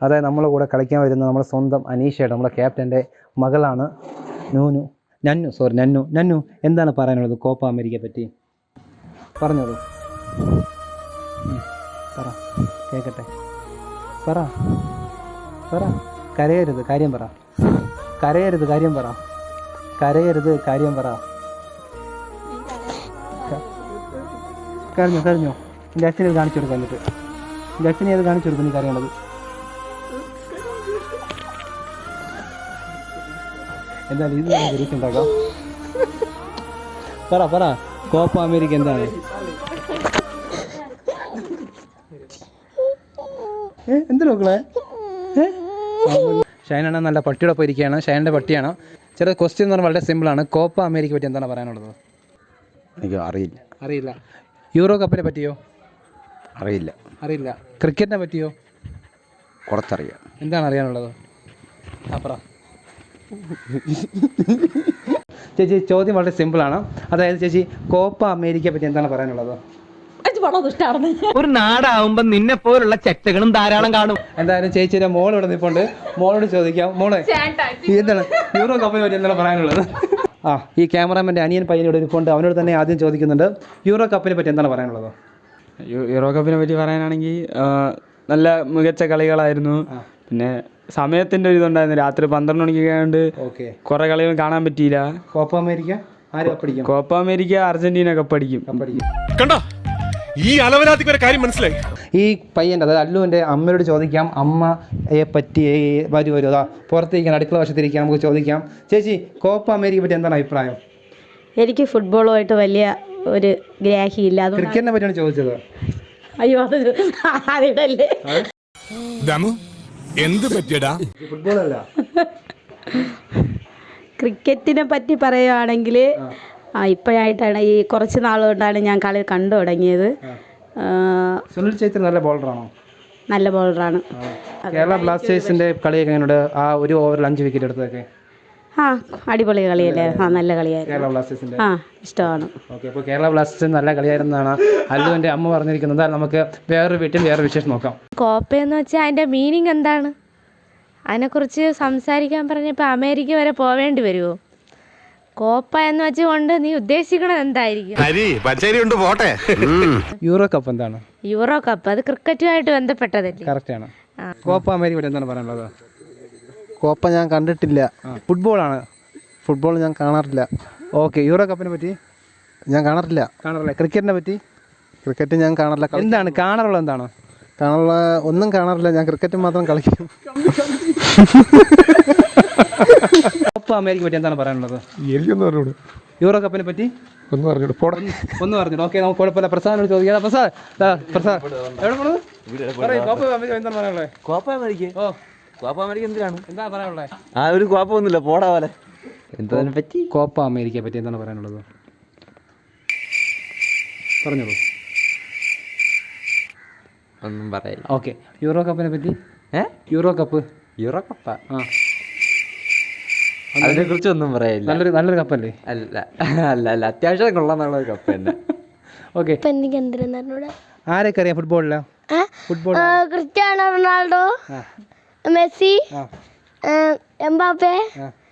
അതായത് നമ്മളെ കൂടെ കളിക്കാൻ വരുന്ന നമ്മുടെ സ്വന്തം അനീഷയുടെ നമ്മുടെ ക്യാപ്റ്റൻ്റെ മകളാണ് നന്നു. എന്താണ് പറയാനുള്ളത് കോപ്പ അമേരിക്കയെ പറ്റി? പറഞ്ഞോളൂ. പറ, കേൾക്കട്ടെ. പറ. കരയരുത്, കാര്യം പറ. കരഞ്ഞോ? എൻ്റെ അച്ഛനെ കാണിച്ചു കൊടുക്കാൻ എന്നിട്ട് എൻ്റെ അച്ഛനെ അത് കാണിച്ചു കൊടുക്കും നീ കരയണത്. എന്തായാലും ഇത് തിരിച്ചുണ്ടാക്കാം. പറ കോപ്പ അമേരിക്ക എന്താണ്? എന്ത് നോക്കളെ? ഷൈനാണ് നല്ല പട്ടിയോടൊപ്പം ഇരിക്കുകയാണ്. ഷൈനിൻ്റെ പട്ടിയാണ്. ചില ക്വസ്റ്റ്യൻ എന്ന് പറഞ്ഞാൽ വളരെ സിമ്പിളാണ്. കോപ്പ അമേരിക്ക പറ്റി എന്താണ് പറയാനുള്ളത്? എനിക്ക് അറിയില്ല. യൂറോ കപ്പിനെ പറ്റിയോ? അറിയില്ല. ക്രിക്കറ്റിനെ പറ്റിയോ? കുറച്ചറിയാം. എന്താണ് അറിയാനുള്ളത്? പറ ചേച്ചി. ചോദ്യം വളരെ സിമ്പിളാണ്. അതായത് ചേച്ചി കോപ്പ അമേരിക്കയെ പറ്റി എന്താണ് പറയാനുള്ളത്? ഒരു നാടാവുമ്പോ നിന്നെ പോലുള്ള ചെറ്റകളും ധാരാളം കാണും. എന്തായാലും ചേച്ചിയുടെ മോൾ ഇവിടെ നിൽപ്പുണ്ട്. മോളോട് ചോദിക്കാം. മോളെ, എന്താണ് യൂറോ കപ്പിനെ പറ്റി എന്താണ് പറയാനുള്ളത്? ഈ ക്യാമറാമാൻ്റെ അനിയൻ പയ്യനോട് നിൽപ്പുണ്ട്. അവനോട് തന്നെ ആദ്യം ചോദിക്കുന്നുണ്ട്, യൂറോ കപ്പിനെ പറ്റി എന്താണ് പറയാനുള്ളത്? യൂറോ കപ്പിനെ പറ്റി പറയാനാണെങ്കിൽ നല്ല മികച്ച കളികളായിരുന്നു. പിന്നെ സമയത്തിൻ്റെ ഒരു ഇതുണ്ടായിരുന്നു. രാത്രി 12 മണിക്കൊക്കെ ആയതുകൊണ്ട് കുറേ കളികൾ കാണാൻ പറ്റിയില്ല. കോപ്പ അമേരിക്ക ആര് കപ്പടിക്കും? കോപ്പ അമേരിക്ക അർജന്റീന കപ്പടിക്കും. കണ്ടോ, ഈ അലവരാതിക്ക് ഒരു കാര്യം മനസ്സിലായി. ഈ പയ്യൻ്റെ, അതായത് അല്ലുവിൻ്റെ അമ്മയോട് ചോദിക്കാം. അമ്മയെ പറ്റി വരൂ അതാ പുറത്തേക്കാണ്, അടുക്കള വശത്തിരിക്കാം. നമുക്ക് ചോദിക്കാം. ചേച്ചി, കോപ്പ അമേരിക്കയെ പറ്റി എന്താണ് അഭിപ്രായം? എനിക്ക് ഫുട്ബോളുമായിട്ട് വലിയ ഒരു ഗ്രാഹിയില്ല. ക്രിക്കറ്റിനെ പറ്റിയാണ് ചോദിച്ചത്. അയ്യോ, അതിടല്ലേ. എന്ത് പറ്റിയടാ? ഫുട്ബോളല്ല. ക്രിക്കറ്റിനെ പറ്റി പറയുകയാണെങ്കിൽ ഇപ്പോഴായിട്ടാണ്, ഈ കുറച്ച് നാളുകൊണ്ടാണ് ഞാൻ കളി കണ്ടു തുടങ്ങിയത്. സുനിൽ ഛേത്രി നല്ല ബോളറാണോ? നല്ല ബോളറാണ്. കേരള ബ്ലാസ്റ്റേഴ്സിന്റെ കളിയൊക്കെ എങ്ങനെയുണ്ട്? ആ ഒരു ഓവറിൽ 5 വിക്കറ്റ് എടുത്തതൊക്കെ അടിപൊളി കളിയല്ലേ? നല്ല കളിയായിരുന്നു. കേരള ബ്ലാസ്റ്റേഴ്സിന്റെ ഇഷ്ടമാണ്. ഓക്കെ, അപ്പോൾ കേരള ബ്ലാസ്റ്റേഴ്സ് നല്ല കളിയായിരുന്നാണ് അല്ലുവിൻ്റെ അമ്മ പറഞ്ഞിരിക്കുന്നത്. നമുക്ക് വേറൊരു വീട്ടിൽ വേറെ വിശേഷം നോക്കാം. കോപ്പയെന്ന് വെച്ചാൽ അതിൻ്റെ മീനിങ് എന്താണ്? അതിനെക്കുറിച്ച് സംസാരിക്കാൻ പറഞ്ഞപ്പോൾ അമേരിക്ക വരെ പോവേണ്ടി വരുമോ? കോപ്പ എന്ന് വെച്ചുകൊണ്ട് നീ ഉദ്ദേശിക്കണത് എന്തായിരിക്കും? യൂറോ കപ്പ് എന്താണ്? യൂറോ കപ്പ് അത് ക്രിക്കറ്റുമായിട്ട് ബന്ധപ്പെട്ടതല്ലേ? കറക്റ്റാണ്. കോപ്പ അമേരിക്ക പറ്റി എന്താണ് പറയാനുള്ളത്? കോപ്പ ഞാൻ കണ്ടിട്ടില്ല. ഫുട്ബോളാണ്. ഫുട്ബോൾ ഞാൻ കാണാറില്ല. ഓക്കെ, യൂറോ കപ്പിനെ പറ്റി ഞാൻ കാണാറില്ല. ക്രിക്കറ്റിനെ പറ്റി? ക്രിക്കറ്റ് ഞാൻ കാണാറില്ല. എന്താണ് കാണാറുള്ളത്? എന്താണ് കാണാനുള്ള? ഒന്നും കാണാറില്ല. ഞാൻ ക്രിക്കറ്റ് മാത്രം കളിക്കും. കോപ്പ അമേരിക്ക പറ്റി എന്താണ് പറയാനുള്ളത്? എനിക്കൊന്നും അറിഞ്ഞൂടെ. യൂറോ കപ്പിനെ പറ്റി ഒന്നും അറിഞ്ഞൂടെ. ഒന്ന് പറഞ്ഞു. ഓക്കെ, നമുക്ക് കുഴപ്പമില്ല. പ്രസാദിനോട് ചോദിക്കാം. പ്രസാദ് എവിടെ പോണത്? കോപ്പ അമേരിക്ക എന്താണ് പറയാനുള്ളത്? കോപ്പ അമേരിക്ക കോപ്പ അമേരിക്ക എന്തിനാണ്? എന്താ പറയാനുള്ളത്? ഒരു കുഴപ്പമൊന്നുമില്ല, പോടാ പോലെ. എന്തതിനെ പറ്റി? കോപ്പ അമേരിക്കയെ പറ്റി എന്താണ് പറയാനുള്ളത്? പറഞ്ഞോളൂ. ഒന്നും പറയില്ല. ഓക്കെ, യൂറോ കപ്പിനെ പറ്റി? യൂറോ കപ്പ് അതിനെ കുറിച്ച് ഒന്നും പറയില്ല. നല്ലൊരു കപ്പല്ലേ? അല്ല അത്യാവശ്യം കൊള്ളാന്നുള്ള കപ്പ് തന്നെ. ഓക്കെ, ആരൊക്കെ അറിയാം ഫുട്ബോളില്? Cristiano Ronaldo, Messi, Mbappe,